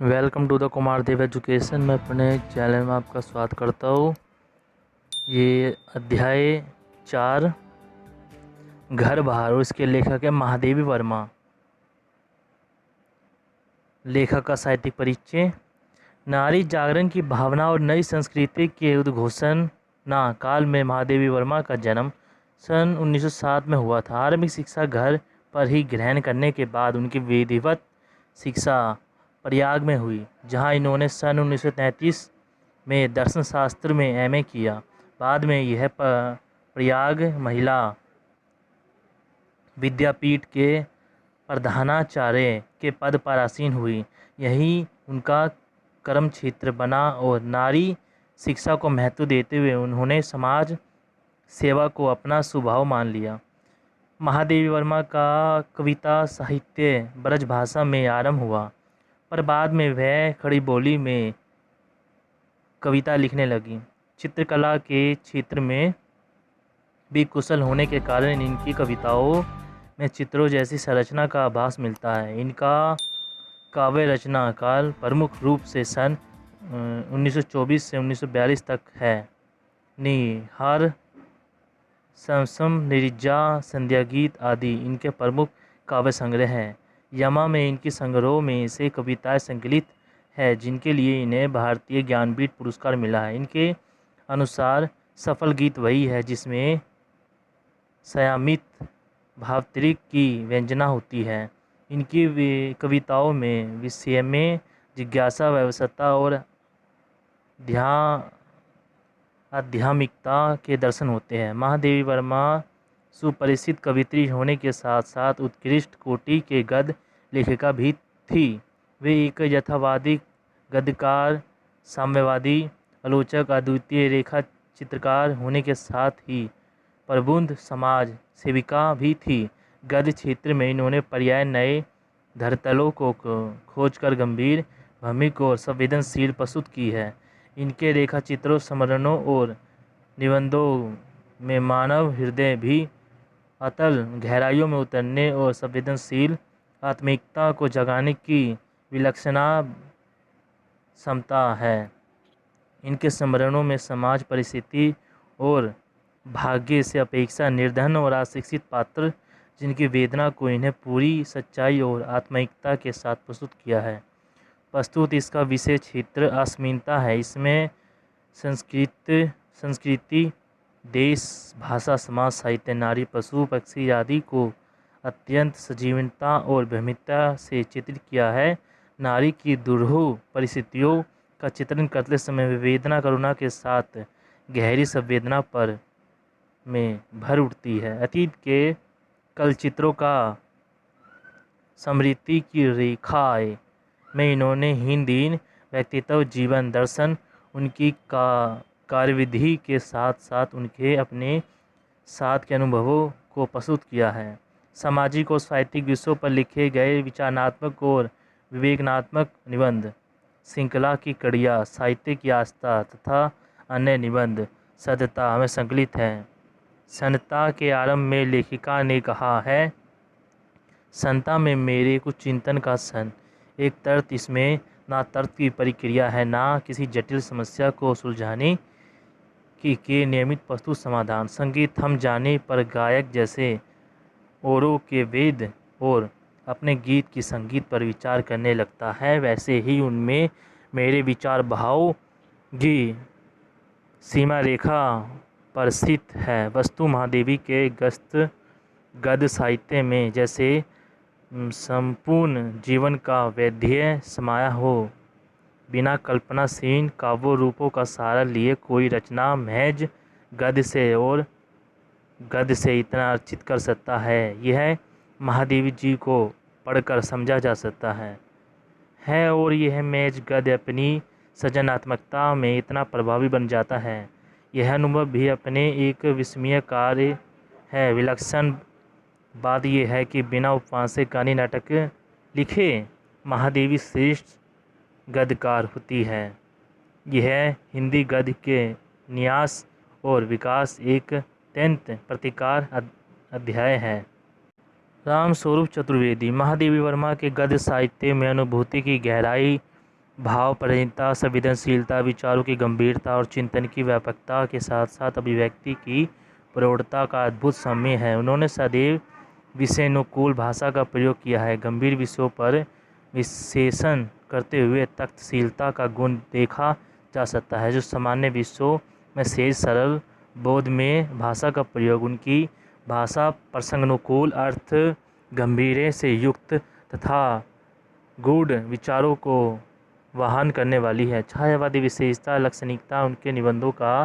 Welcome to the Kumar Dev education. मैं अपने channel में आपका स्वागत करता हूँ। ये अध्याय 4 घर बाहर और इसके लेखक है महादेवी वर्मा। लेखक का साहित्यिक परिचय। नारी जागरण की भावना और नई संस्कृति के उद्घोषण काल में महादेवी वर्मा का जन्म सन 1907 में हुआ था। आरंभिक शिक्षा घर पर ही ग्रहण करने के बाद उनकी विधिवत शिक्षा प्रयाग में हुई, जहां इन्होंने सन 1933 में दर्शन शास्त्र में एमए किया। बाद में यह प्रयाग महिला विद्यापीठ के प्रधानाचार्य के पद पर आसीन हुई। यही उनका कर्म क्षेत्र बना और नारी शिक्षा को महत्व देते हुए उन्होंने समाज सेवा को अपना स्वभाव मान लिया। महादेवी वर्मा का कविता साहित्य ब्रजभाषा में आरंभ हुआ, पर बाद में वह खड़ी बोली में कविता लिखने लगी। चित्रकला के क्षेत्र में भी कुशल होने के कारण इनकी कविताओं में चित्रों जैसी संरचना का आभास मिलता है। इनका काव्य रचना काल प्रमुख रूप से सन 1924 से 1942 तक है। निहार, समसम, निरिजा, संध्या गीत आदि इनके प्रमुख काव्य संग्रह हैं। यमा में इनकी संग्रहों में से कविताएं संकलित है, जिनके लिए इन्हें भारतीय ज्ञानपीठ पुरस्कार मिला है। इनके अनुसार सफल गीत वही है जिसमें संयमित भावांतरिक की व्यंजना होती है। इनकी कविताओं में विषय में जिज्ञासा, व्यवस्था और आध्यात्मिकता के दर्शन होते हैं। महादेवी वर्मा सुपरिचित कवित्री होने के साथ साथ उत्कृष्ट कोटि के गद्य लेखिका भी थी। वे एक यथावादी गद्यकार, साम्यवादी आलोचक, अद्वितीय रेखा चित्रकार होने के साथ ही प्रबुद्ध समाज सेविका भी थी। गद्य क्षेत्र में इन्होंने पर्याय नए धरातलों को खोजकर गंभीर, भावुक और संवेदनशील प्रस्तुत की है। इनके रेखा चित्रों, स्मरणों और निबंधों में मानव हृदय भी अतल गहराइयों में उतरने और संवेदनशील आत्मिकता को जगाने की विलक्षण क्षमता है। इनके स्मरणों में समाज परिस्थिति और भाग्य से अपेक्षा निर्धन और अशिक्षित पात्र, जिनकी वेदना को इन्हें पूरी सच्चाई और आत्मिकता के साथ प्रस्तुत किया है। प्रस्तुत इसका विषय क्षेत्र अस्मिता है। इसमें संस्कृति, देश, भाषा, समाज, साहित्य, नारी, पशु, पक्षी आदि को अत्यंत सजीवता और भ्रमिता से चित्रित किया है। नारी की दुर्लभ परिस्थितियों का चित्रण करते समय वेदना, करुणा के साथ गहरी संवेदना पर में भर उठती है। अतीत के कल चित्रों का स्मृति की रेखाएं में इन्होंने हीन दीन व्यक्तित्व, जीवन दर्शन, उनकी कार्यविधि के साथ साथ उनके अपने साथ के अनुभवों को प्रस्तुत किया है। सामाजिक और साहित्यिक विषयों पर लिखे गए विचारणात्मक और विवेचनात्मक निबंध श्रृंखला की कड़ियाँ, साहित्य की आस्था तथा अन्य निबंध सत्यता में संकलित हैं। संता के आरंभ में लेखिका ने कहा है, संता में मेरे कुछ चिंतन का सन एक तर्क, इसमें ना तर्क की प्रक्रिया है, ना किसी जटिल समस्या को सुलझाने के नियमित प्रस्तुत समाधान। संगीत थम जाने पर गायक जैसे औरों के वेद और अपने गीत की संगीत पर विचार करने लगता है, वैसे ही उनमें मेरे विचार भाव की सीमा रेखा पर स्थित है। वस्तु महादेवी के गद्य साहित्य में जैसे संपूर्ण जीवन का वैद्य समाया हो, बिना कल्पनाशीन काव्य रूपों का सहारा लिए कोई रचना महज गद्य से इतना अर्चित कर सकता है, यह महादेवी जी को पढ़कर समझा जा सकता है और यह महज गद्य अपनी सृजनात्मकता में इतना प्रभावी बन जाता है। यह अनुभव भी अपने एक विस्मय कार्य है। विलक्षण बात यह है कि बिना उपवास से कहानी नाटक लिखे महादेवी श्रेष्ठ गद्यकार होती है। यह हिंदी गद्य के न्यास और विकास एक अत्यंत प्रतिकार अध्याय है। रामस्वरूप चतुर्वेदी। महादेवी वर्मा के गद्य साहित्य में अनुभूति की गहराई भावप्रहीनता, संवेदनशीलता, विचारों की गंभीरता और चिंतन की व्यापकता के साथ साथ अभिव्यक्ति की प्रौढ़ता का अद्भुत समय है। उन्होंने सदैव विषयानुकूल भाषा का प्रयोग किया है। गंभीर विषयों पर विश्लेषण करते हुए तर्कशीलता का गुण देखा जा सकता है, जो सामान्य विषयों में सहज सरल बोधमय भाषा का प्रयोग। उनकी भाषा प्रसंगानुकूल, अर्थ गंभीरता से युक्त तथा गूढ़ विचारों को वहन करने वाली है। छायावादी विशेषता लाक्षणिकता उनके निबंधों का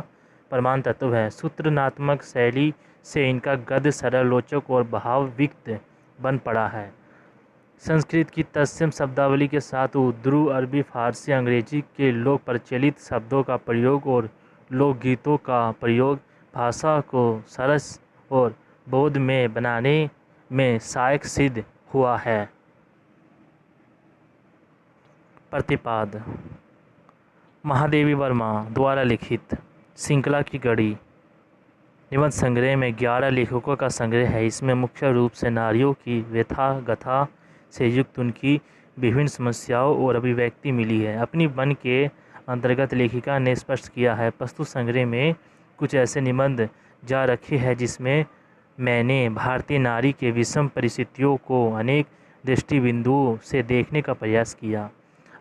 प्रमाण तत्व है। सूत्रनात्मक शैली से इनका गद्य सरल, रोचक और भावयुक्त बन पड़ा है। संस्कृत की तत्सम शब्दावली के साथ उर्दू, अरबी, फारसी, अंग्रेजी के लोक प्रचलित शब्दों का प्रयोग और लोकगीतों का प्रयोग भाषा को सरस और बोधमय बनाने में सहायक सिद्ध हुआ है। प्रतिपाद महादेवी वर्मा द्वारा लिखित श्रृंखला की कड़ी निबंध संग्रह में 11 लेखकों का संग्रह है। इसमें मुख्य रूप से नारियों की व्यथा गाथा से युक्त उनकी विभिन्न समस्याओं और अभिव्यक्ति मिली है। अपनी वन के अंतर्गत लेखिका ने स्पष्ट किया है, प्रस्तुत संग्रह में कुछ ऐसे निबंध जा रखे हैं जिसमें मैंने भारतीय नारी के विषम परिस्थितियों को अनेक दृष्टिबिंदुओं से देखने का प्रयास किया।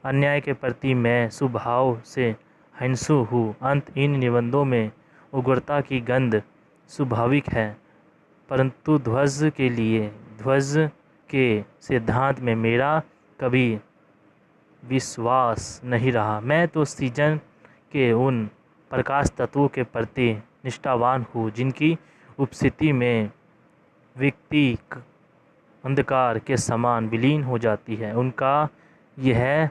अन्याय के प्रति मैं स्वभाव से हिंसु हूँ। अंत इन निबंधों में उग्रता की गंध स्वाभाविक है, परंतु ध्वज के सिद्धांत में मेरा कभी विश्वास नहीं रहा। मैं तो सृजन के उन प्रकाश तत्वों के प्रति निष्ठावान हूँ जिनकी उपस्थिति में व्यक्ति अंधकार के समान विलीन हो जाती है। उनका यह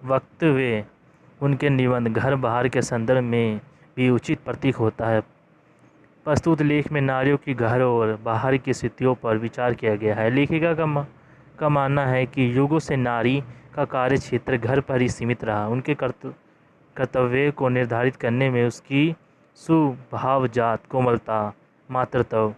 वक्तव्य उनके निबंध घर बाहर के संदर्भ में भी उचित प्रतीक होता है। प्रस्तुत लेख में नारियों की घर और बाहर की स्थितियों पर विचार किया गया है। लेखिका का मानना है कि युगों से नारी का कार्य क्षेत्र घर पर ही सीमित रहा। उनके कर्तव्य को निर्धारित करने में उसकी स्वभावजात कोमलता, मातृत्व,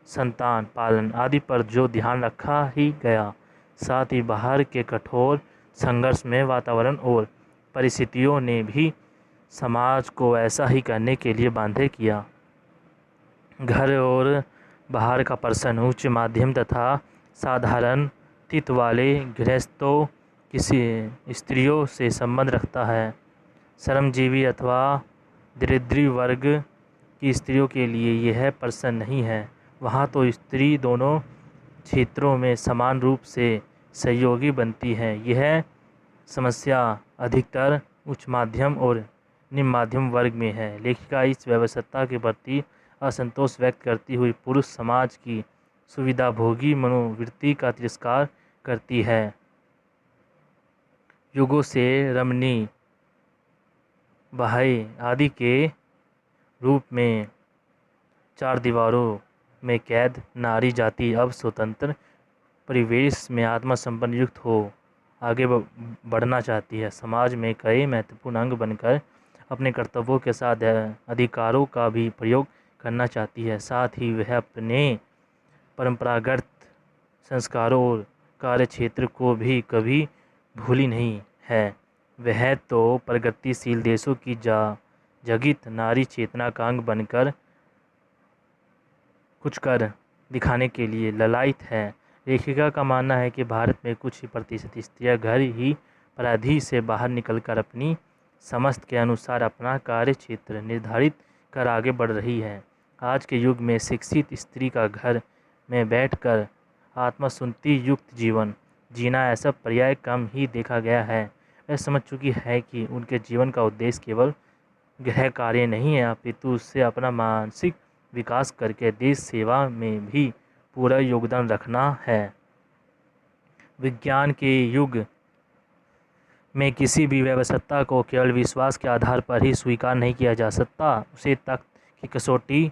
संतान पालन आदि पर जो ध्यान रखा ही गया, साथ ही बाहर के कठोर संघर्ष में वातावरण और परिस्थितियों ने भी समाज को ऐसा ही करने के लिए बाध्य किया। घर और बाहर का पर्सन उच्च, मध्यम तथा साधारण तित वाले गृहस्थों किसी स्त्रियों से संबंध रखता है। श्रमजीवी अथवा दरिद्री वर्ग की स्त्रियों के लिए यह पर्सन नहीं है। वहाँ तो स्त्री दोनों क्षेत्रों में समान रूप से सहयोगी बनती है। यह समस्या अधिकतर उच्च मध्यम और निम्न मध्यम वर्ग में है। लेखिका इस व्यवस्था के प्रति असंतोष व्यक्त करती हुई पुरुष समाज की सुविधाभोगी मनोवृत्ति का तिरस्कार करती है। युगों से रमणी, बहाई आदि के रूप में चार दीवारों में कैद नारी जाति अब स्वतंत्र परिवेश में आत्मसंपन्न युक्त हो आगे बढ़ना चाहती है। समाज में कई महत्वपूर्ण अंग बनकर अपने कर्तव्यों के साथ अधिकारों का भी प्रयोग करना चाहती है। साथ ही वह अपने परंपरागत संस्कारों और कार्यक्षेत्र को भी कभी भूली नहीं है। वह तो प्रगतिशील देशों की जागृत नारी चेतना का अंग बनकर कुछ कर दिखाने के लिए ललायित है। लेखिका का मानना है कि भारत में कुछ ही प्रतिशत स्त्रियां घर ही परिधि से बाहर निकलकर अपनी समझ के अनुसार अपना कार्य क्षेत्र निर्धारित कर आगे बढ़ रही है। आज के युग में शिक्षित स्त्री का घर में बैठकर आत्मसुन्ति युक्त जीवन जीना ऐसा पर्याय कम ही देखा गया है। वह समझ चुकी है कि उनके जीवन का उद्देश्य केवल गृह कार्य नहीं है, अपितु उससे अपना मानसिक विकास करके देश सेवा में भी पूरा योगदान रखना है। विज्ञान के युग में किसी भी व्यवस्था को केवल विश्वास के आधार पर ही स्वीकार नहीं किया जा सकता, उसे तख्त की कसौटी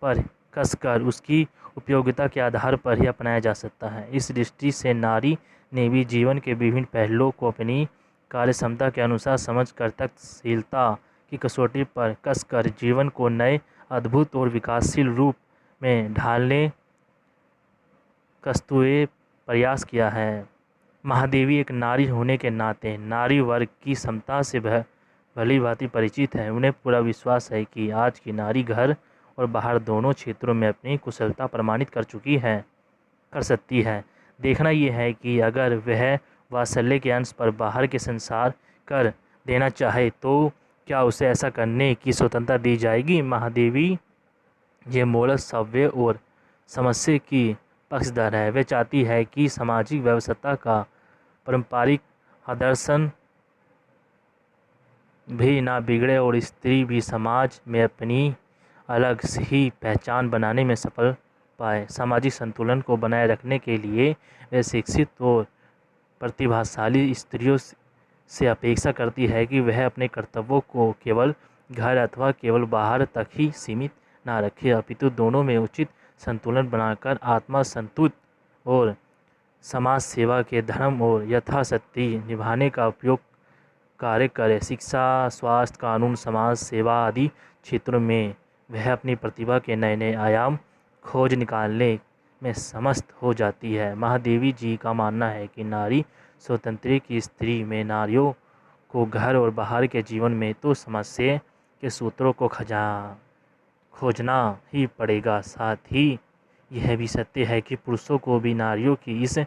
पर कसकर उसकी उपयोगिता के आधार पर ही अपनाया जा सकता है। इस दृष्टि से नारी ने भी जीवन के विभिन्न पहलुओं को अपनी कार्य क्षमता के अनुसार समझकर तख्तशीलता की कसौटी पर कसकर जीवन को नए अद्भुत और विकासशील रूप में ढालने कस्तुए प्रयास किया है। महादेवी एक नारी होने के नाते नारी वर्ग की समता से भली भांति परिचित है। उन्हें पूरा विश्वास है कि आज की नारी घर और बाहर दोनों क्षेत्रों में अपनी कुशलता प्रमाणित कर सकती है। देखना यह है कि अगर वह वात्सल्य के अंश पर बाहर के संसार कर देना चाहे तो क्या उसे ऐसा करने की स्वतंत्रता दी जाएगी। महादेवी ये मोड़क सव्य और समस्या की पक्षधर है। वह चाहती है कि सामाजिक व्यवस्था का पारंपरिक आदर्शन भी ना बिगड़े और स्त्री भी समाज में अपनी अलग ही पहचान बनाने में सफल पाए। सामाजिक संतुलन को बनाए रखने के लिए वह शिक्षित और प्रतिभाशाली स्त्रियों से अपेक्षा करती है कि वह अपने कर्तव्यों को केवल घर अथवा केवल बाहर तक ही सीमित ना रखे, अपितु दोनों में उचित संतुलन बनाकर आत्मा संतुष्ट और समाज सेवा के धर्म और यथाशक्ति निभाने का उपयोग कार्य करे। शिक्षा, स्वास्थ्य, कानून, समाज सेवा आदि क्षेत्रों में वह अपनी प्रतिभा के नए नए आयाम खोज निकालने में समस्त हो जाती है। महादेवी जी का मानना है कि नारी स्वतंत्र की स्त्री में नारियों को घर और बाहर के जीवन में तो समस्या के सूत्रों को खोजना ही पड़ेगा। साथ ही यह भी सत्य है कि पुरुषों को भी नारियों की इस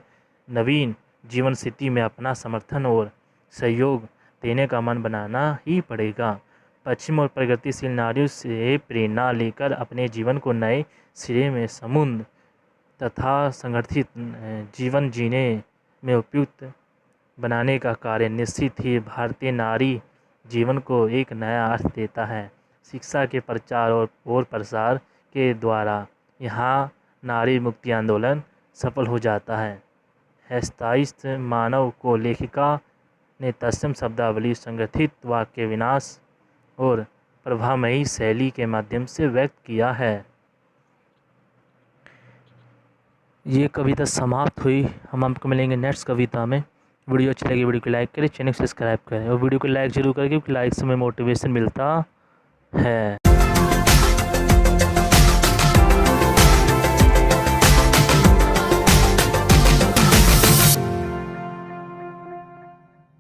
नवीन जीवन स्थिति में अपना समर्थन और सहयोग देने का मन बनाना ही पड़ेगा। पश्चिम और प्रगतिशील नारियों से प्रेरणा लेकर अपने जीवन को नए सिरे में समुद्र तथा संगठित जीवन जीने में उपयुक्त बनाने का कार्य निश्चित ही भारतीय नारी जीवन को एक नया अर्थ देता है। शिक्षा के प्रचार और प्रसार के द्वारा यहाँ नारी मुक्ति आंदोलन सफल हो जाता है। स्थायित्व मानव को लेखिका ने तत्सम शब्दावली, संगठित वाक्य विन्यास और प्रभामयी शैली के माध्यम से व्यक्त किया है। ये कविता समाप्त हुई। हम आपको मिलेंगे नेक्स्ट कविता में। वीडियो अच्छी लगी वीडियो को लाइक करें, चैनल को सब्सक्राइब करें और वीडियो को लाइक जरूर करें क्योंकि लाइक से हमें मोटिवेशन मिलता है।